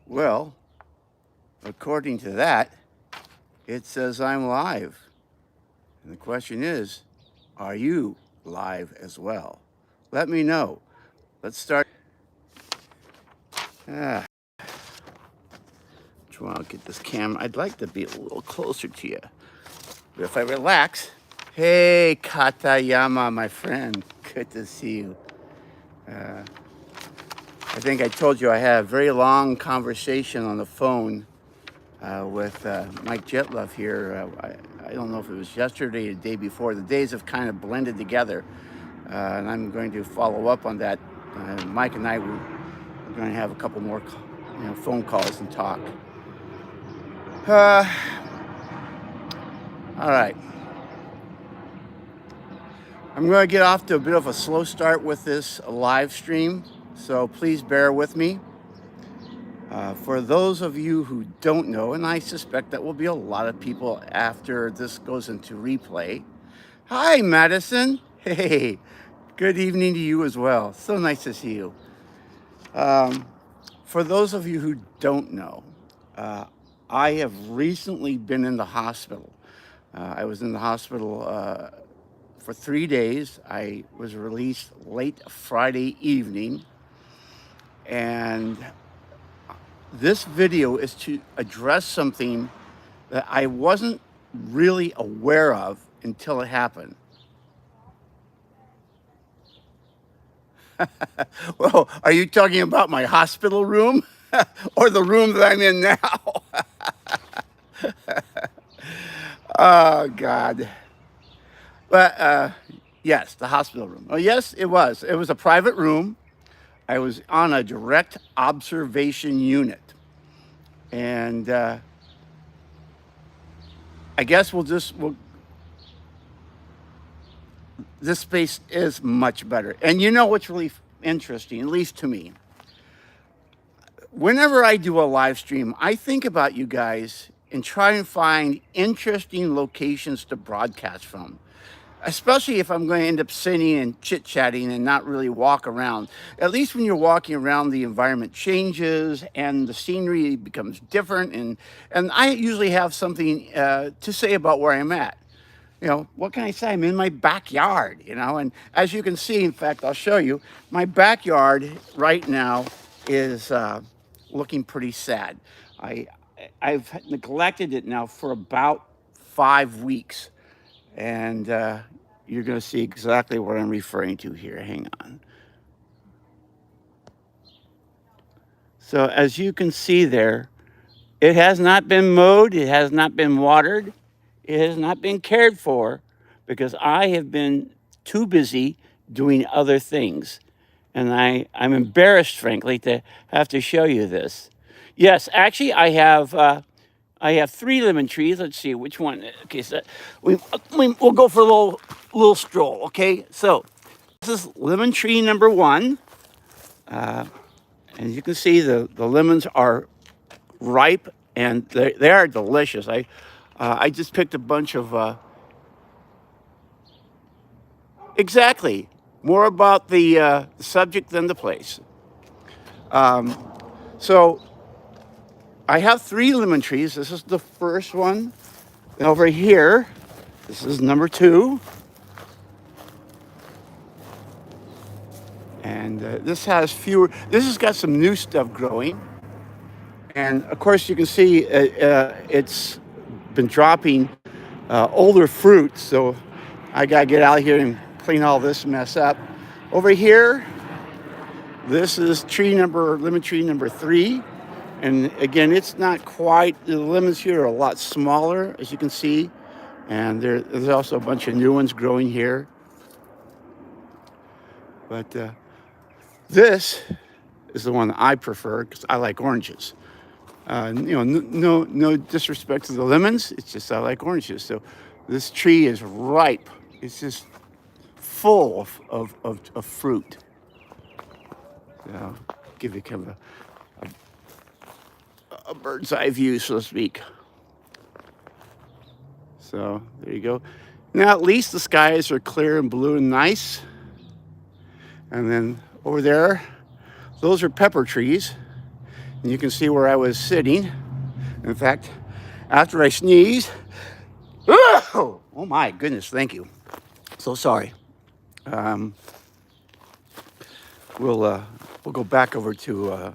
Well, according to that, it says I'm live. And the question is, are you live as well? Let me know. Let's start. Ah, I'll get this camera. I'd like to be a little closer to you. But if I relax, hey, Katayama, my friend, good to see you. I think I told you I had a very long conversation on the phone with Mike Jetlove here. I don't know if it was yesterday or the day before. The days have kind of blended together, and I'm going to follow up on that. Mike and I we're going to have a couple more phone calls and talk. All right. I'm going to get off to a bit of a slow start with this live stream, so please bear with me. For those of you who don't know, and I suspect that will be a lot of people after this goes into replay. Hi, Madison. Hey, good evening to you as well. So nice to see you. For those of you who don't know, I have recently been in the hospital. I was in the hospital for 3 days. I was released late Friday evening, and this video is to address something that I wasn't really aware of until it happened. Well, are you talking about my hospital room or the room that I'm in now? Oh, God. But yes, the hospital room. Oh, yes, it was. It was a private room. I was on a direct observation unit. And I guess this space is much better. And you know what's really interesting, at least to me? Whenever I do a live stream, I think about you guys and try and find interesting locations to broadcast from, especially if I'm going to end up sitting and chit-chatting and not really walk around. At least when you're walking around, the environment changes and the scenery becomes different. And I usually have something to say about where I'm at. What can I say? I'm in my backyard, and as you can see, in fact, I'll show you, my backyard right now is looking pretty sad. I've neglected it now for about 5 weeks, and you're going to see exactly what I'm referring to here. Hang on. So as you can see there, it has not been mowed, it has not been watered, it has not been cared for, because I have been too busy doing other things. And I'm embarrassed, frankly, to have to show you this. Yes, actually, I have 3 lemon trees. Let's see which one. Okay, so we'll go for a little stroll. Okay, so this is lemon tree number 1. And you can see the lemons are ripe and they are delicious. I just picked a bunch of exactly, more about the subject than the place. So I have 3 lemon trees. This is the first one. And over here, this is number 2. And this has got some new stuff growing. And of course, you can see it's been dropping older fruit. So I got to get out here and clean all this mess up. Over here, this is lemon tree number 3. And again, it's not quite, the lemons here are a lot smaller, as you can see. And there's also a bunch of new ones growing here. But this is the one I prefer because I like oranges. No disrespect to the lemons. It's just I like oranges. So this tree is ripe. It's just full of fruit. So give you kind of a bird's eye view, so to speak. So there you go. Now at least the skies are clear and blue and nice. And then over there, those are pepper trees. And you can see where I was sitting. In fact, after I sneeze, oh my goodness, thank you. So sorry. Um, we'll go back over to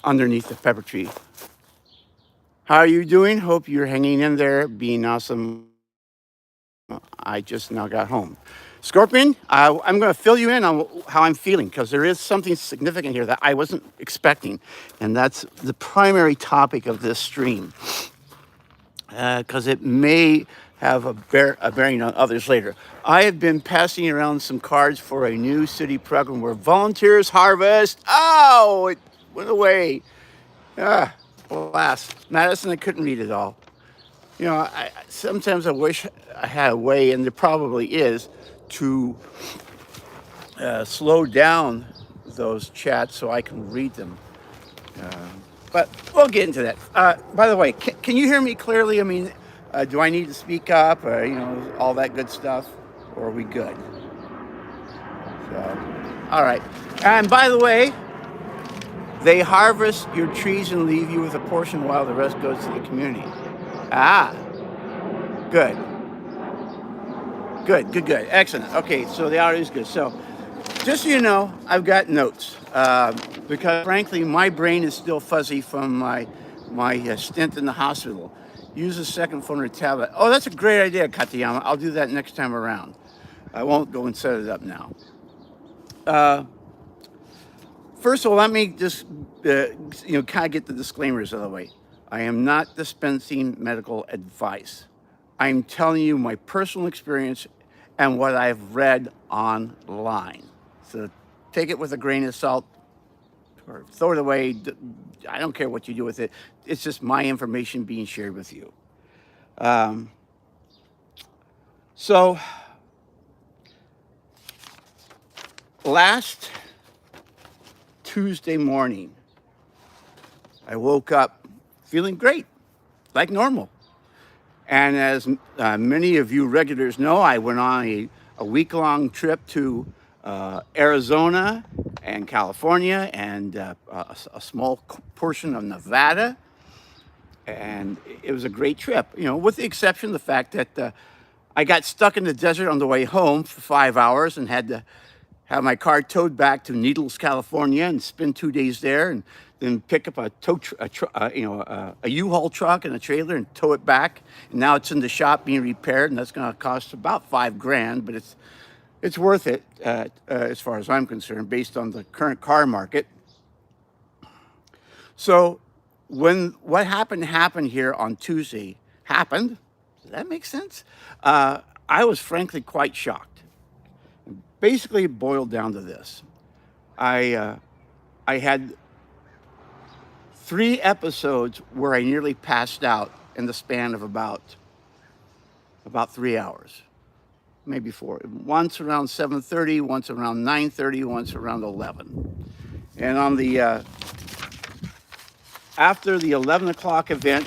underneath the pepper tree. How are you doing? Hope you're hanging in there, being awesome. I just now got home. Scorpion, I'm going to fill you in on how I'm feeling because there is something significant here that I wasn't expecting, and that's the primary topic of this stream because it may have a bearing on others later. I have been passing around some cards for a new city program where volunteers harvest. Oh, it went away. Ah, blast. Madison, I couldn't read it all. You know, sometimes I wish I had a way, and there probably is, to slow down those chats so I can read them. But we'll get into that. By the way, can you hear me clearly? I mean, do I need to speak up, or all that good stuff, or are we good? So, all right. And by the way, they harvest your trees and leave you with a portion while the rest goes to the community. Ah, good. Good. Excellent. Okay, so the audio is good. So, just so you know, I've got notes because, frankly, my brain is still fuzzy from my stint in the hospital. Use a second phone or tablet. Oh, that's a great idea, Katayama. I'll do that next time around. I won't go and set it up now. First of all, let me just kind of get the disclaimers out of the way. I am not dispensing medical advice. I'm telling you my personal experience and what I've read online. So take it with a grain of salt or throw it away. I don't care what you do with it. It's just my information being shared with you. So last Tuesday morning, I woke up feeling great, like normal. And as many of you regulars know, I went on a week-long trip to Arizona and California and a small portion of Nevada. And it was a great trip, with the exception of the fact that I got stuck in the desert on the way home for 5 hours and had to have my car towed back to Needles, California, and spend 2 days there, and then pick up a U-Haul truck and a trailer and tow it back. And now it's in the shop being repaired, and that's going to cost about $5,000, but it's worth it as far as I'm concerned, based on the current car market. So when what happened here on Tuesday happened, does that make sense? I was frankly quite shocked. Basically, it boiled down to this. I had 3 episodes where I nearly passed out in the span of about 3 hours, maybe 4. Once around 7:30, once around 9:30, once around 11. And on the after the 11 o'clock event,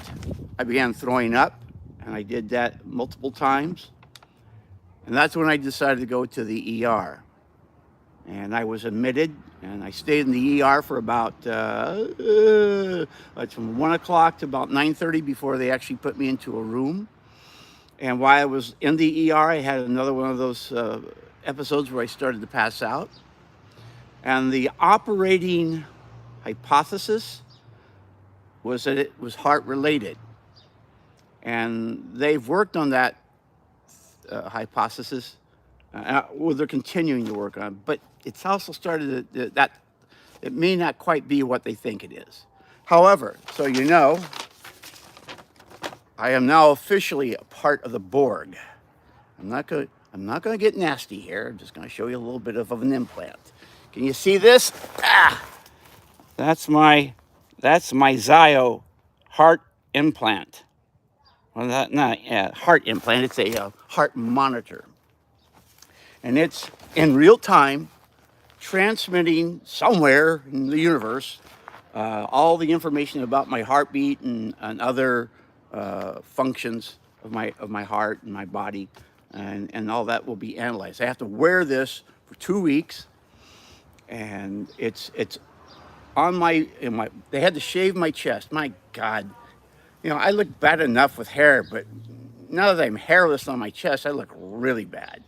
I began throwing up, and I did that multiple times. And that's when I decided to go to the ER. And I was admitted, and I stayed in the ER for about from 1 o'clock to about 9:30 before they actually put me into a room. And while I was in the ER, I had another one of those episodes where I started to pass out. And the operating hypothesis was that it was heart-related. And they've worked on that hypothesis. Well, they're continuing to work on it, but it's also started that it may not quite be what they think it is. However, so I am now officially a part of the Borg. I'm not going to get nasty here. I'm just going to show you a little bit of an implant. Can you see this? That's my Zio heart implant. Well, not heart implant. It's a heart monitor. And it's in real time transmitting somewhere in the universe all the information about my heartbeat and other functions of my heart and my body, and all that will be analyzed. I have to wear this for 2 weeks, and it's on my they had to shave my chest. My God, I look bad enough with hair, but now that I'm hairless on my chest, I look really bad.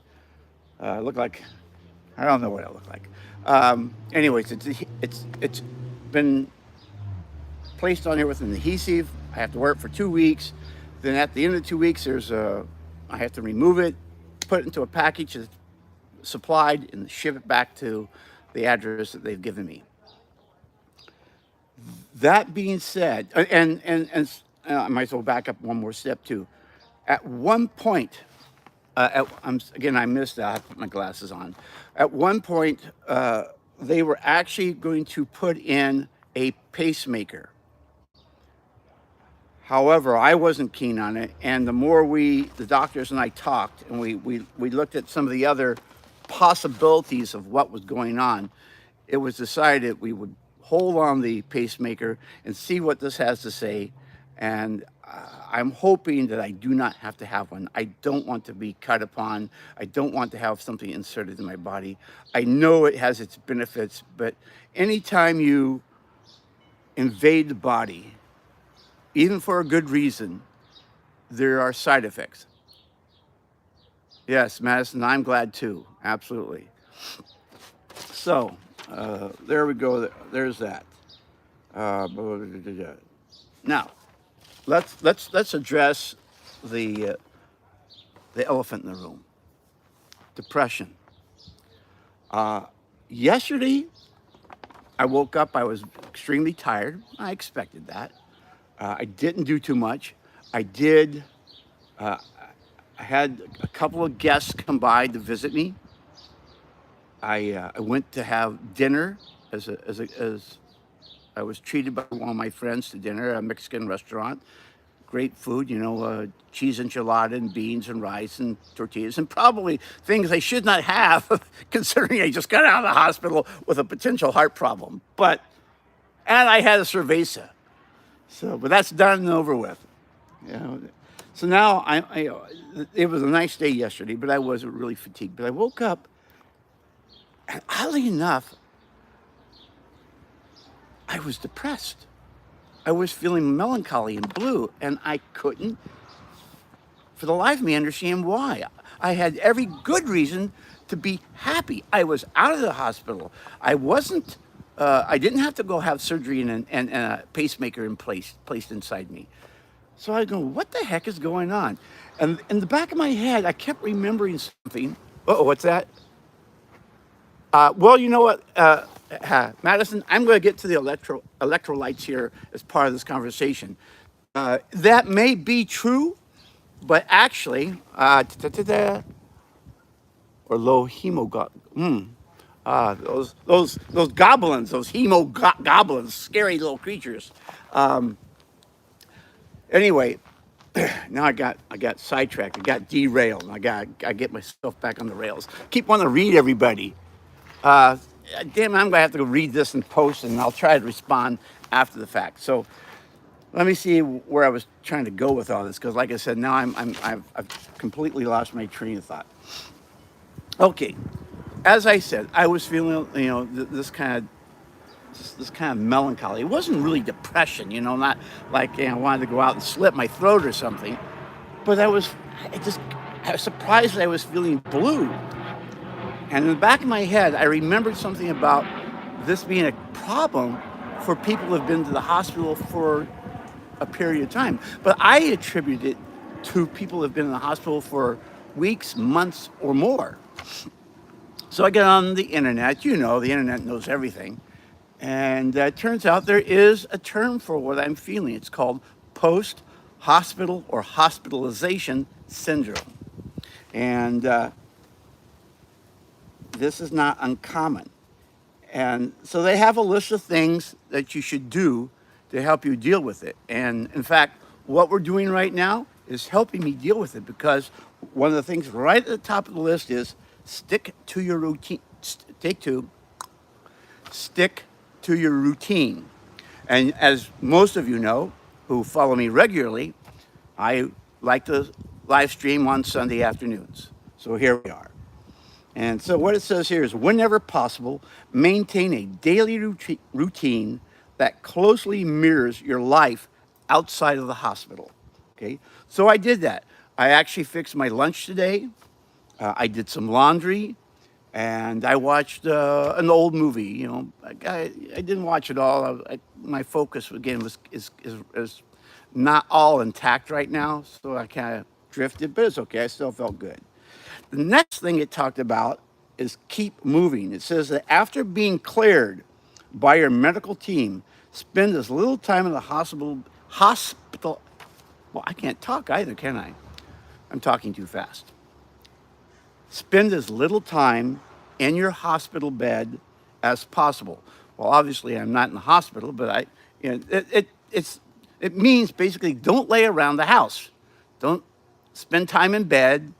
I look like I don't know what I look like. Anyways, it's been placed on here with an adhesive. I have to wear it for 2 weeks. Then at the end of the 2 weeks, I have to remove it, put it into a package that's supplied, and ship it back to the address that they've given me. That being said, I might as well back up one more step too. At one point, again, I missed that. I put my glasses on. At one point, they were actually going to put in a pacemaker. However, I wasn't keen on it, and the more the doctors and I talked, and we looked at some of the other possibilities of what was going on, it was decided we would hold on the pacemaker and see what this has to say. And I'm hoping that I do not have to have one. I don't want to be cut upon. I don't want to have something inserted in my body. I know it has its benefits, but anytime you invade the body, even for a good reason, there are side effects. Yes, Madison, I'm glad too. Absolutely. So, there we go. There's that. Now, let's address the elephant in the room: depression. Yesterday, I woke up. I was extremely tired. I expected that. I didn't do too much. I did. I had a couple of guests come by to visit me. I went to have dinner as I was treated by one of my friends to dinner at a Mexican restaurant. Great food, cheese enchilada and beans and rice and tortillas, and probably things I should not have, considering I just got out of the hospital with a potential heart problem. And I had a cerveza. But that's done and over with. So now it was a nice day yesterday, but I wasn't really fatigued. But I woke up, and oddly enough, I was depressed. I was feeling melancholy and blue, and I couldn't, for the life of me, understand why. I had every good reason to be happy. I was out of the hospital. I didn't have to go have surgery and a pacemaker placed inside me. So I go, what the heck is going on? And in the back of my head, I kept remembering something. Uh-oh, what's that? Well, you know what, Madison, I'm going to get to the electrolytes here as part of this conversation. That may be true, but actually, or low hemoglobin. Those goblins, those goblins, scary little creatures. Anyway, now I got sidetracked. I got derailed. I get myself back on the rails. Keep wanting to read everybody. Damn, I'm gonna have to go read this in post, and I'll try to respond after the fact. So let me see where I was trying to go with all this, because like I said, now I've completely lost my train of thought. Okay, as I said, I was feeling this kind of melancholy. It wasn't really depression, not like I wanted to go out and slit my throat or something, but I was surprised that I was feeling blue. And in the back of my head, I remembered something about this being a problem for people who have been to the hospital for a period of time. But I attribute it to people who have been in the hospital for weeks, months, or more. So I get on the internet. The internet knows everything. And it turns out there is a term for what I'm feeling. It's called post-hospital or hospitalization syndrome. And this is not uncommon. And so they have a list of things that you should do to help you deal with it. And in fact, what we're doing right now is helping me deal with it, because one of the things right at the top of the list is stick to your routine. Stick to your routine. And as most of you know, who follow me regularly, I like to live stream on Sunday afternoons. So here we are. And so what it says here is whenever possible, maintain a daily routine that closely mirrors your life outside of the hospital. Okay, so I did that. I actually fixed my lunch today. I did some laundry, and I watched an old movie. I didn't watch it all. My focus again is not all intact right now, so I kind of drifted, but it's okay. I still felt good. The next thing it talked about is keep moving. It says that after being cleared by your medical team, spend as little time in the hospital. Well, I can't talk either, can I? I'm talking too fast. Spend as little time in your hospital bed as possible. Well, obviously, I'm not in the hospital, but it means basically don't lay around the house. Don't spend time in bed.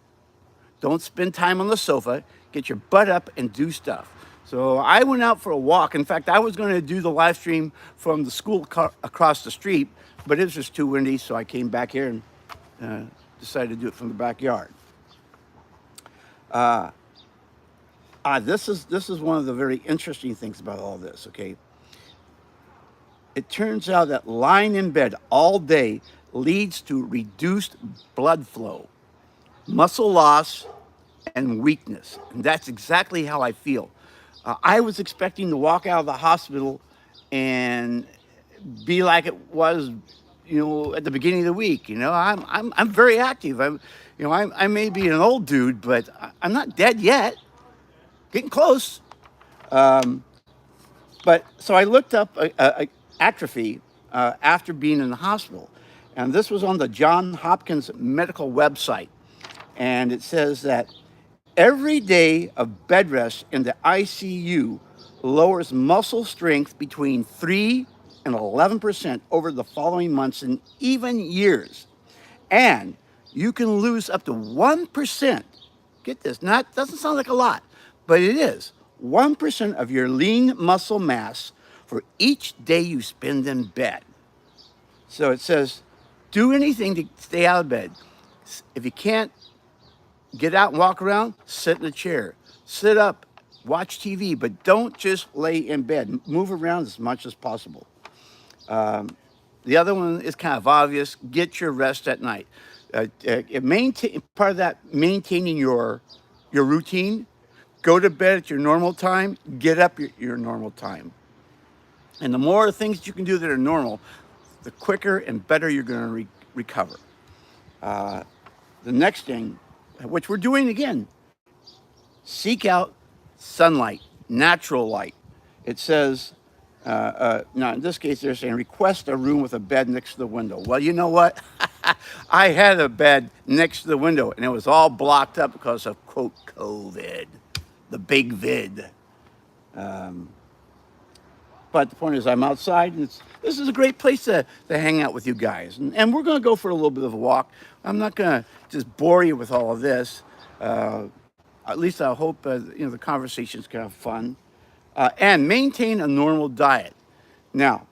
Don't spend time on the sofa. Get your butt up and do stuff. So I went out for a walk. In fact, I was going to do the live stream from the school across the street, but it was just too windy, so I came back here and decided to do it from the backyard. This is one of the very interesting things about all this. Okay, it turns out that lying in bed all day leads to reduced blood flow, muscle loss, and weakness. And that's exactly how I feel. I was expecting to walk out of the hospital and be like it was, at the beginning of the week. I'm very active. I may be an old dude, but I'm not dead yet. Getting close. But so I looked up atrophy after being in the hospital, and this was on the John Hopkins Medical website, and it says that every day of bed rest in the ICU lowers muscle strength between 3 and 11% over the following months and even years. And you can lose up to 1%. Get this, not doesn't sound like a lot, but it is 1% of your lean muscle mass for each day you spend in bed. So it says, do anything to stay out of bed. If you can't get out and walk around, sit in a chair, sit up, watch TV, but don't just lay in bed. Move around as much as possible. The other one is kind of obvious. Get your rest at night. Part of that maintaining your routine. Go to bed at your normal time. Get up your normal time. And the more things you can do that are normal, the quicker and better you're going to recover. The next thing, which we're doing again, seek out sunlight, natural light. It says, now in this case, they're saying request a room with a bed next to the window. Well, you know what? I had a bed next to the window, and it was all blocked up because of, quote, COVID, the big vid. But the point is, I'm outside, and this is a great place to hang out with you guys. And we're going to go for a little bit of a walk. I'm not going to just bore you with all of this. At least I hope the conversation's kind of fun. And maintain a normal diet. Now,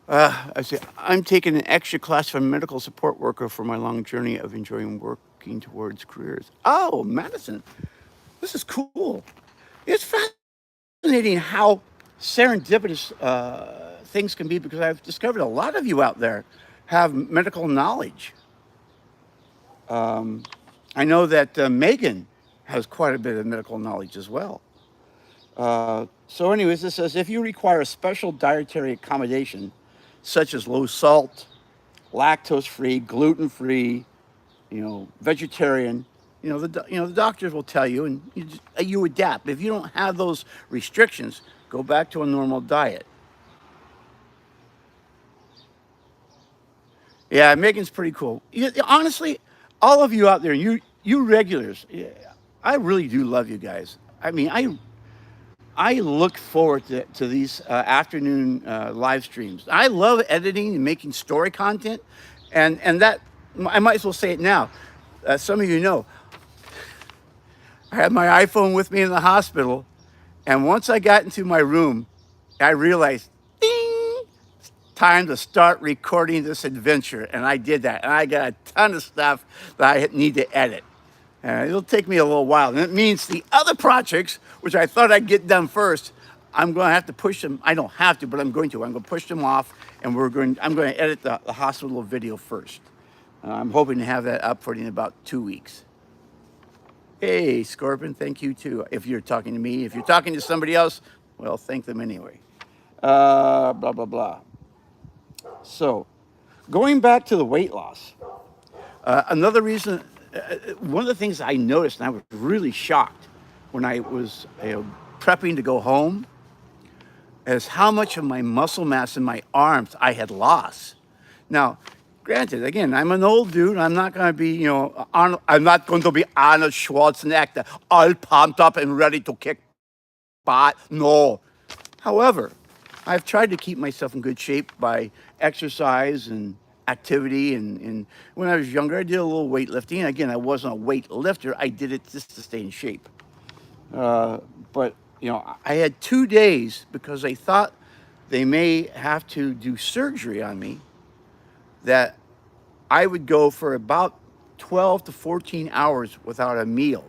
I'm taking an extra class from a medical support worker for my long journey of enjoying working towards careers. Oh, Madison, this is cool. It's fascinating how serendipitous things can be, because I've discovered a lot of you out there have medical knowledge. I know that Megan has quite a bit of medical knowledge as well. So anyways, this says, if you require a special dietary accommodation, such as low salt, lactose-free, gluten-free, vegetarian, the doctors will tell you, and you adapt. If you don't have those restrictions, go back to a normal diet. Yeah, Megan's pretty cool. Honestly, all of you out there, you regulars, I really do love you guys. I mean, I look forward to these afternoon live streams. I love editing and making story content, and that I might as well say it now. Some of you know, I had my iPhone with me in the hospital, and once I got into my room, I realized, ding, it's time to start recording this adventure, and I did that, and I got a ton of stuff that I need to edit. It'll take me a little while. And it means the other projects, which I thought I'd get done first, I'm going to have to push them. I don't have to, but I'm going to. I'm going to push them off, and I'm going to edit the hospital video first. I'm hoping to have that up for you in about 2 weeks. Hey, Scorpion, thank you too. If you're talking to me, if you're talking to somebody else, well, thank them anyway. Blah, blah, blah. So, going back to the weight loss, another reason, one of the things I noticed, and I was really shocked when I was prepping to go home, is how much of my muscle mass in my arms I had lost. Now, granted, again, I'm an old dude. I'm not going to be, I'm not going to be Arnold Schwarzenegger, all pumped up and ready to kick butt. No. However, I've tried to keep myself in good shape by exercise and activity. And when I was younger, I did a little weightlifting. Again, I wasn't a weightlifter. I did it just to stay in shape. But I had 2 days because they thought they may have to do surgery on me, that I would go for about 12 to 14 hours without a meal.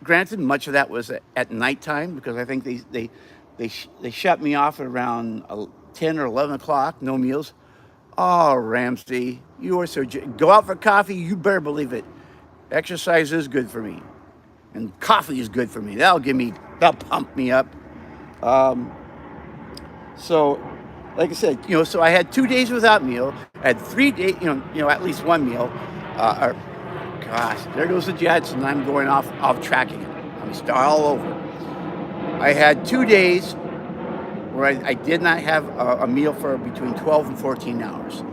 Granted, much of that was at nighttime because I think they shut me off at around 10 or 11 o'clock, no meals. Oh, Ramsey, you are so... Go out for coffee, you better believe it. Exercise is good for me. And coffee is good for me. That'll pump me up. So, like I said, so I had 2 days without meal. I had 3 days, at least one meal. Gosh, there goes the Jets, and I'm going off track again. I'm start all over. I had 2 days where I did not have a meal for between 12 and 14 hours.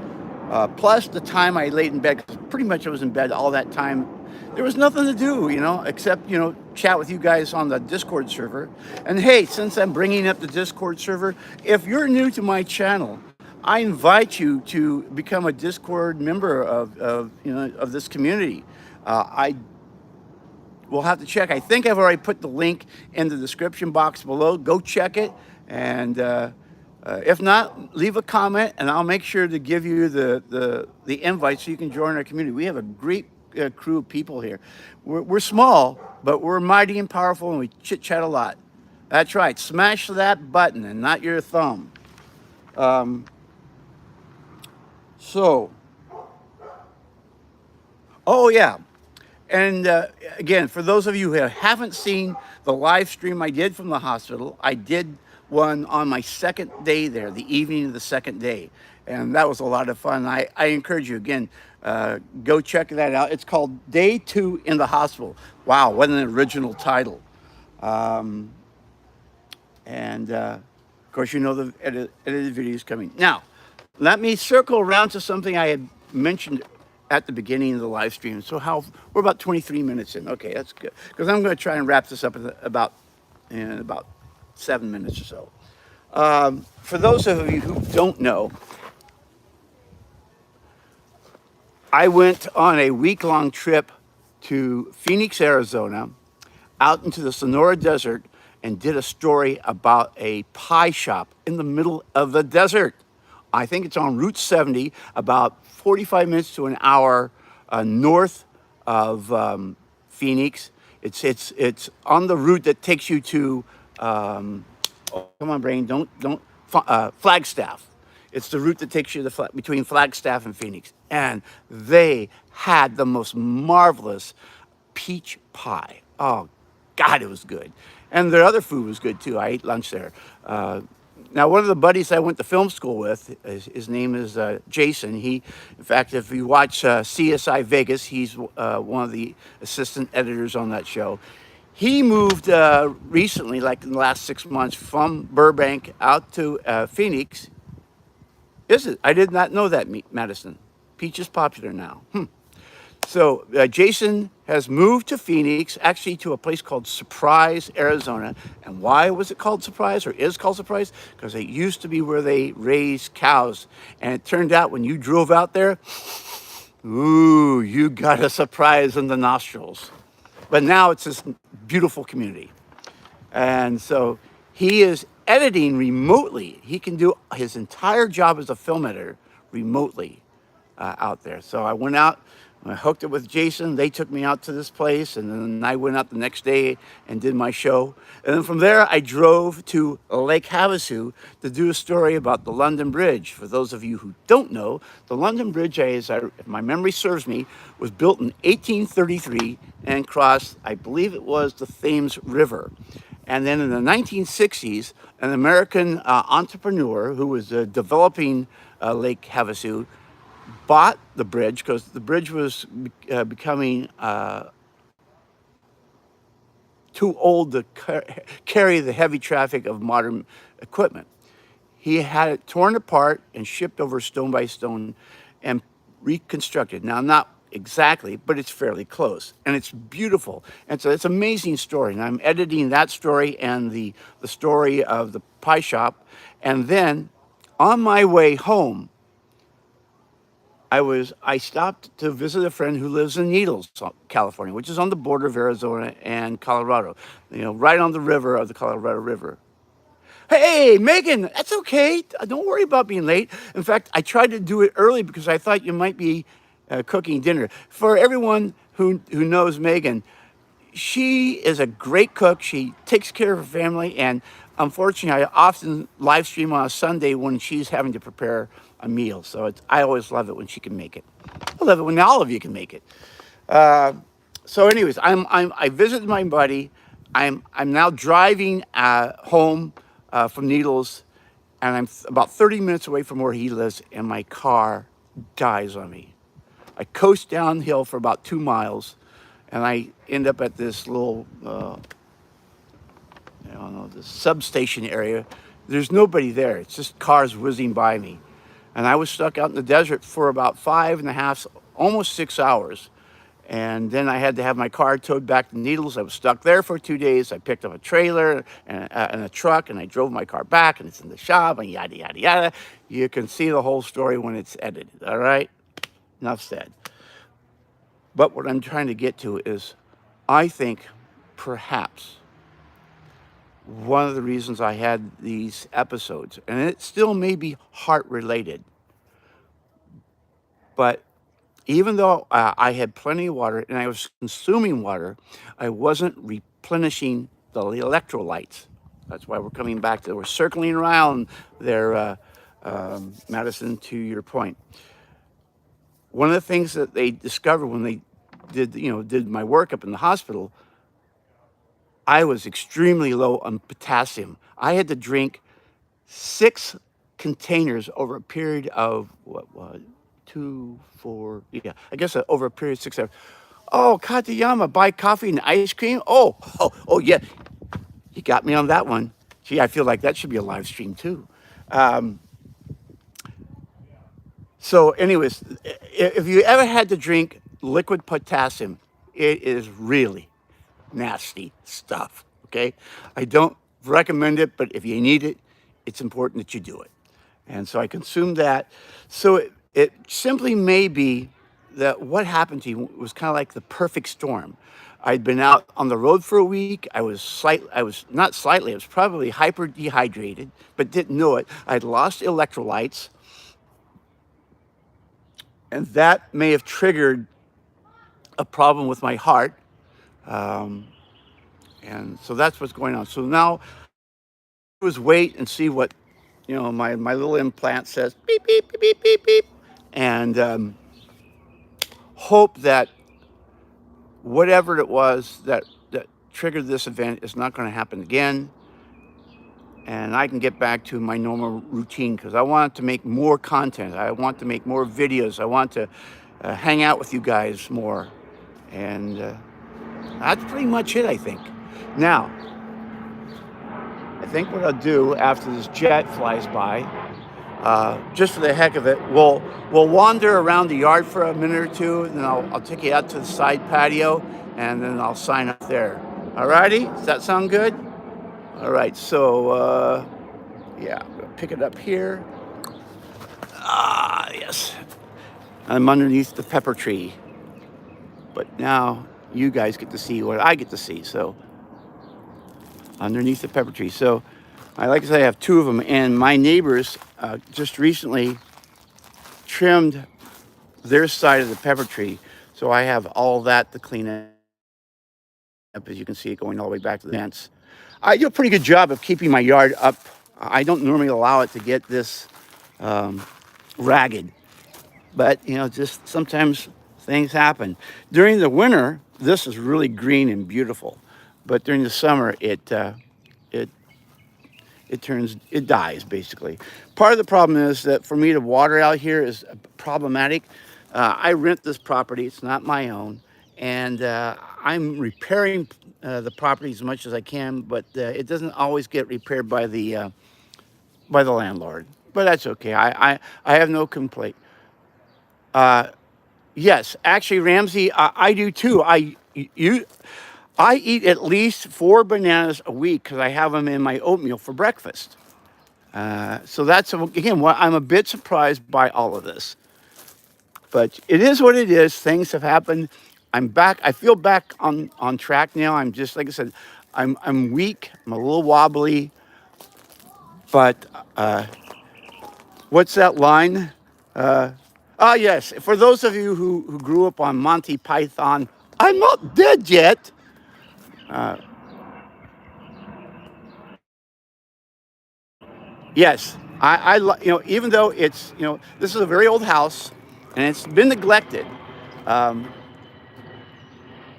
Plus the time I laid in bed, because pretty much I was in bed all that time. There was nothing to do, except, chat with you guys on the Discord server. And hey, since I'm bringing up the Discord server, if you're new to my channel, I invite you to become a Discord member of this community. I will have to check. I think I've already put the link in the description box below. Go check it. And if not, leave a comment, and I'll make sure to give you the invite so you can join our community. We have a great crew of people here. We're small, but we're mighty and powerful, and we chit-chat a lot. That's right. Smash that button and not your thumb. Oh yeah. And again, for those of you who haven't seen the live stream I did from the hospital, I did one on my second day there, the evening of the second day. And that was a lot of fun. I encourage you, again, go check that out. It's called Day 2 in the Hospital. Wow, what an original title. Of course, the edited video is coming. Now, let me circle around to something I had mentioned at the beginning of the live stream. So we're about 23 minutes in. Okay, that's good. Because I'm going to try and wrap this up in about 7 minutes or so. For those of you who don't know, I went on a week-long trip to Phoenix, Arizona, out into the Sonora Desert, and did a story about a pie shop in the middle of the desert. I think it's on Route 70, about 45 minutes to an hour north of Phoenix. It's on the route that takes you to come on, brain, don't Flagstaff. It's the route that takes you between Flagstaff and Phoenix. And they had the most marvelous peach pie. Oh, God, it was good. And their other food was good, too. I ate lunch there. Now, one of the buddies I went to film school with, his name is Jason. In fact, if you watch CSI Vegas, he's one of the assistant editors on that show. He moved recently, like in the last 6 months, from Burbank out to Phoenix. Is it? I did not know that, Madison. Peach is popular now. So Jason has moved to Phoenix, actually to a place called Surprise, Arizona. And why was it called Surprise, or is called Surprise? Because it used to be where they raised cows. And it turned out when you drove out there, ooh, you got a surprise in the nostrils. But now it's this beautiful community. And so he is editing remotely. He can do his entire job as a film editor remotely out there. So I went out I hooked it with Jason. They took me out to this place, and then I went out the next day and did my show. And then from there, I drove to Lake Havasu to do a story about the London Bridge. For those of you who don't know, the London Bridge, if my memory serves me, was built in 1833 and crossed, I believe it was the Thames River. And then in the 1960s, an American entrepreneur who was developing Lake Havasu bought the bridge because the bridge was becoming too old to carry the heavy traffic of modern equipment. He had it torn apart and shipped over stone by stone and reconstructed. Now, not exactly, but it's fairly close. And it's beautiful. And so it's an amazing story. And I'm editing that story and the story of the pie shop. And then on my way home, I stopped to visit a friend who lives in Needles, California, which is on the border of Arizona and Colorado, right on the river of the Colorado River. Hey, Megan, that's okay. Don't worry about being late. In fact, I tried to do it early because I thought you might be cooking dinner. For everyone who knows Megan, she is a great cook. She takes care of her family, and unfortunately, I often live stream on a Sunday when she's having to prepare a meal. So I always love it when she can make it. I love it when all of you can make it. So, anyways, I visited my buddy. I'm now driving home from Needles, and I'm about 30 minutes away from where he lives, and my car dies on me. I coast downhill for about 2 miles, and I end up at this little, the substation area. There's nobody there. It's just cars whizzing by me. And I was stuck out in the desert for about 5.5, almost 6 hours. And then I had to have my car towed back to Needles. I was stuck there for 2 days. I picked up a trailer and a truck, and I drove my car back, and it's in the shop, and yada, yada, yada. You can see the whole story when it's edited, all right? Enough said. But what I'm trying to get to is, I think perhaps one of the reasons I had these episodes, and it still may be heart-related, but even though I had plenty of water and I was consuming water, I wasn't replenishing the electrolytes. That's why we're coming back we're circling around there, Madison, to your point. One of the things that they discovered when they did my workup in the hospital, I was extremely low on potassium. I had to drink 6 containers over a period of over a period of 6 hours. Oh, Katayama, buy coffee and ice cream? Oh, yeah. You got me on that one. Gee, I feel like that should be a live stream too. So anyways, if you ever had to drink liquid potassium, it is really nasty stuff, okay? I don't recommend it, but if you need it, it's important that you do it. And so I consumed that. So it simply may be that what happened to you was kind of like the perfect storm. I'd been out on the road for a week. I was probably hyper dehydrated, but didn't know it. I'd lost electrolytes, and that may have triggered a problem with my heart. And so that's what's going on. So now I was wait and see what, my little implant says, beep, beep, beep, beep, beep, beep. And hope that whatever it was that triggered this event is not going to happen again. And I can get back to my normal routine because I want to make more content. I want to make more videos. I want to hang out with you guys more. And that's pretty much it, I think. Now, I think what I'll do after this jet flies by, just for the heck of it, we'll wander around the yard for a minute or two, and then I'll take you out to the side patio, and then I'll sign up there. All righty? Does that sound good? All right, so, yeah, I'm going to pick it up here. Yes. I'm underneath the pepper tree. But now you guys get to see what I get to see, so underneath the pepper tree. So, like I said, I have 2 of them, and my neighbors just recently trimmed their side of the pepper tree. So I have all that to clean up. As you can see, it going all the way back to the fence. I do a pretty good job of keeping my yard up. I don't normally allow it to get this ragged, but just sometimes things happen. During the winter, this is really green and beautiful, but during the summer, it it dies basically. Part of the problem is that for me to water out here is problematic. I rent this property; it's not my own, and I'm repairing the property as much as I can, but it doesn't always get repaired by the landlord. But that's okay. I have no complaint. Uh, yes, actually, Ramsey, I do too. I eat at least 4 bananas a week because I have them in my oatmeal for breakfast. So that's again what I'm a bit surprised by all of this, but it is what it is. Things have happened. I'm back. I feel back on track now. I'm just like I said. I'm weak. I'm a little wobbly, but what's that line? Yes. For those of you who grew up on Monty Python, I'm not dead yet. Uh, yes, even though it's this is a very old house, and it's been neglected. Um,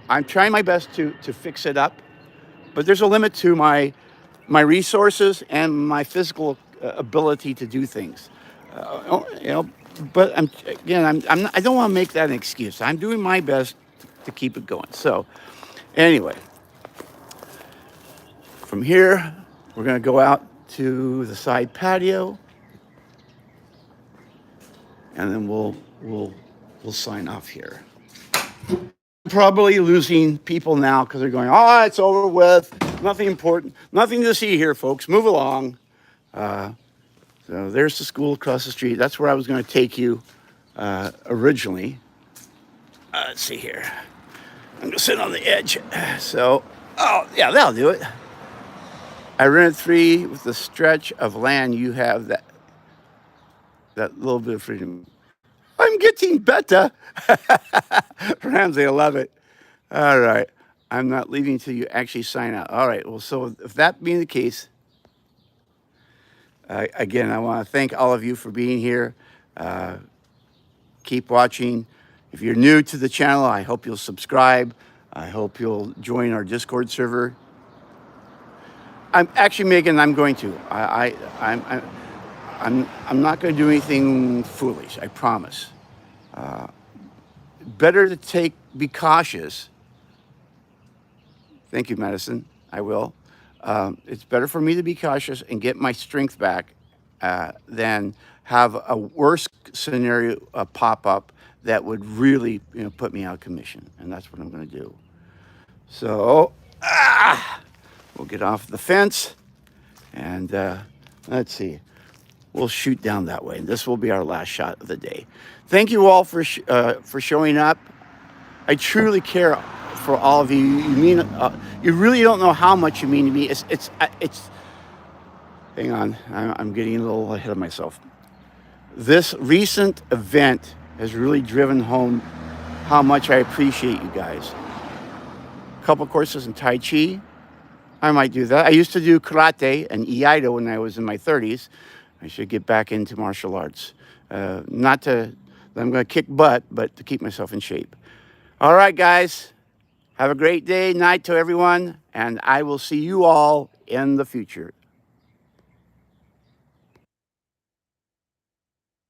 I'm trying my best to fix it up, but there's a limit to my resources and my physical ability to do things. But I don't want to make that an excuse. I'm doing my best to keep it going. So, anyway, from here, we're going to go out to the side patio, and then we'll sign off here. Probably losing people now because they're going, oh, it's over with. Nothing important. Nothing to see here, folks. Move along. So there's the school across the street. That's where I was going to take you originally. Let's see here. I'm going to sit on the edge. So, oh, yeah, that'll do it. I rented 3 with the stretch of land. You have that little bit of freedom. I'm getting better. Ramsey, I love it. All right. I'm not leaving until you actually sign out. All right. Well, so if that being the case, again, I want to thank all of you for being here. Keep watching. If you're new to the channel, I hope you'll subscribe. I hope you'll join our Discord server. I'm actually, Megan, I'm going to. I'm not going to do anything foolish. I promise. Better to be cautious. Thank you, Madison. I will. It's better for me to be cautious and get my strength back than have a worse scenario pop up that would really put me out of commission. And that's what I'm going to do. So we'll get off the fence and let's see. We'll shoot down that way. And this will be our last shot of the day. Thank you all for showing up. I truly care for all of you. You really don't know how much you mean to me. It's. Hang on, I'm getting a little ahead of myself. This recent event has really driven home how much I appreciate you guys. A couple courses in Tai Chi. I might do that. I used to do karate and iaido when I was in my 30s. I should get back into martial arts. Not to, I'm going to kick butt, but to keep myself in shape. All right, guys. Have a great day, night to everyone, and I will see you all in the future.